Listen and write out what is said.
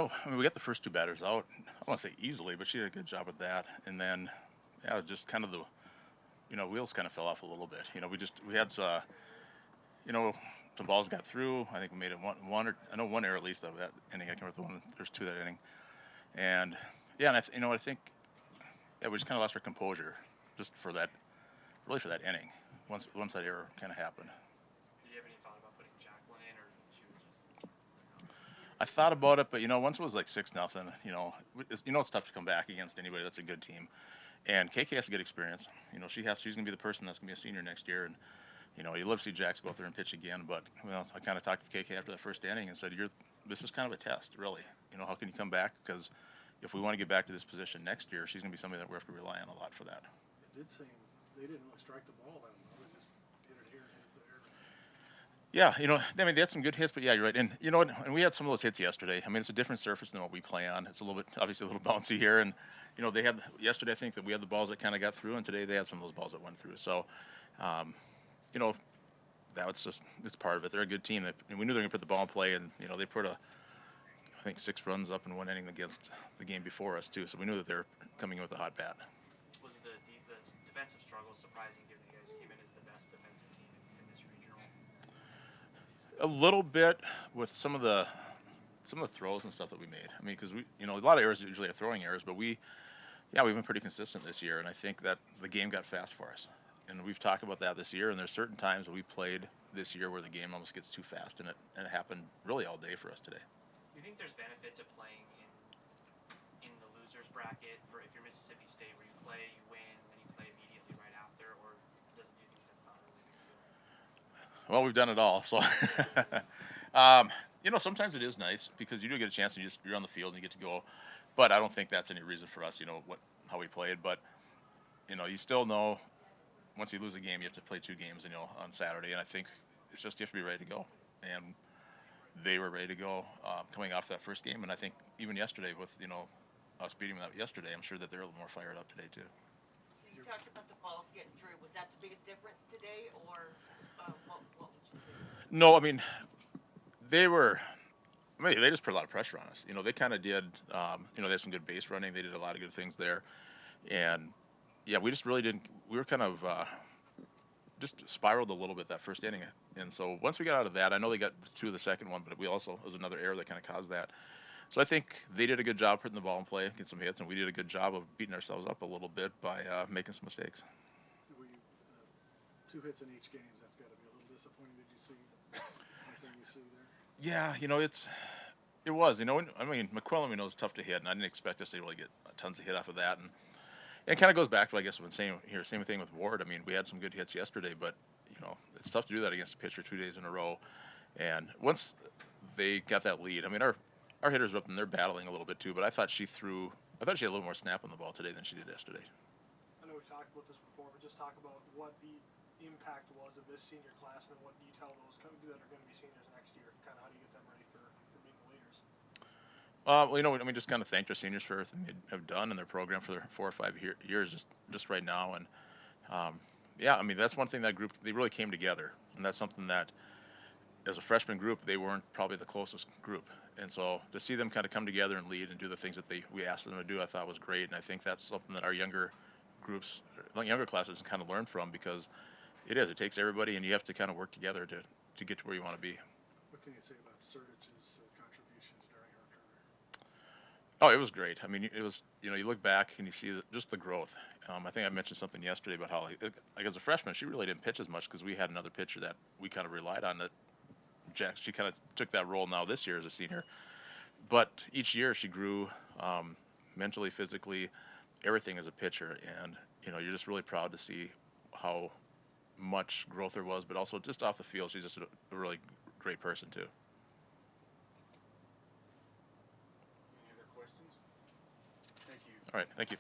I mean, we got the first two batters out. I don't want to say easily, but she did a good job at that. And then, yeah, just kind of wheels kind of fell off a little bit. We had, you know, some balls got through. I think we made it I know one error at least of that inning. I can't remember the one. There's two that inning. And yeah, and I think yeah, we just kind of lost our composure just really for that inning. Once that error kind of happened. Did you have any thought about putting Jacqueline in, or she was just? I thought about it, but once it was like 6-0, it's tough to come back against anybody that's a good team. And KK has a good experience. She's gonna be the person that's gonna be a senior next year, and you love to see Jax go out there and pitch again. But I kind of talked to KK after that first inning and said, this is kind of a test, really. How can you come back? Because if we want to get back to this position next year, she's gonna be somebody that we have to rely on a lot for that. It did seem they didn't really strike the ball that well. They just hit it here and hit there. Yeah, I mean, they had some good hits, but yeah, you're right. And and we had some of those hits yesterday. I mean, it's a different surface than what we play on. It's obviously a little bouncy here. And, they had, yesterday, I think that we had the balls that kind of got through, and today they had some of those balls that went through. So, you know, it's part of it. They're a good team. And we knew they were going to put the ball in play, and, they put I think 6 runs up in one inning against the game before us, too. So we knew that they're coming in with a hot bat. Was the defensive struggles surprising, given you guys came in as the best defensive team in this regional? A little bit with some of the throws and stuff that we made. I mean, because a lot of errors usually are throwing errors, but we've been pretty consistent this year, and I think that the game got fast for us. And we've talked about that this year, and there's certain times we played this year where the game almost gets too fast, and it happened really all day for us today. Do you think there's benefit to playing in the losers bracket for if you're Mississippi State, where you play, you win, then you play immediately right after, or do you think that's not really a big deal? Well, we've done it all, so sometimes it is nice because you do get a chance and you're on the field and you get to go. But I don't think that's any reason for us, how we played. But you still know once you lose a game, you have to play 2 games, on Saturday. And I think it's just you have to be ready to go. And they were ready to go coming off that first game. And I think even yesterday with us beating them yesterday, I'm sure that they're a little more fired up today too. So you talked about the balls getting through. Was that the biggest difference today, or what would you say? No, I mean they just put a lot of pressure on us. They kind of did. They had some good base running. They did a lot of good things there, and yeah, we just really didn't. We were kind of just spiraled a little bit that first inning, and so once we got out of that, I know they got through the second one, but it was another error that kind of caused that. So I think they did a good job putting the ball in play, get some hits, and we did a good job of beating ourselves up a little bit by making some mistakes. Were you 2 hits in each game? That's got to be a little disappointing. Did you see anything you see there? Yeah, it was. I mean, McQuillan, we know is tough to hit, and I didn't expect us to really get tons of hit off of that. And it kind of goes back to, I guess, what I'm saying here. Same thing with Ward. I mean, we had some good hits yesterday, but it's tough to do that against a pitcher 2 days in a row. And once they got that lead, I mean, our hitters are up and they're battling a little bit too. But I thought she had a little more snap on the ball today than she did yesterday. I know we've talked about this before, but just talk about what the impact was of this senior class, and what do you tell those that are going to be seniors next year? Kind of how do you get them ready for being the leaders? We just kind of thanked our seniors for everything they have done in their program for their 4 or 5 years just right now. And yeah, I mean, that's one thing that group, they really came together, and that's something that as a freshman group, they weren't probably the closest group. And so to see them kind of come together and lead and do the things that we asked them to do, I thought was great. And I think that's something that our younger classes kind of learn from, because it takes everybody, and you have to kind of work together to get to where you want to be. What can you say about Sertich's contributions during her career? Oh, it was great. I mean, it was, you look back and you see just the growth. I think I mentioned something yesterday about how, like as a freshman, she really didn't pitch as much because we had another pitcher that we kind of relied on. That she kind of took that role now this year as a senior. But each year she grew mentally, physically, everything as a pitcher. And, you're just really proud to see how much growth there was, but also just off the field, she's just a really great person too. Any other questions? Thank you. All right, thank you.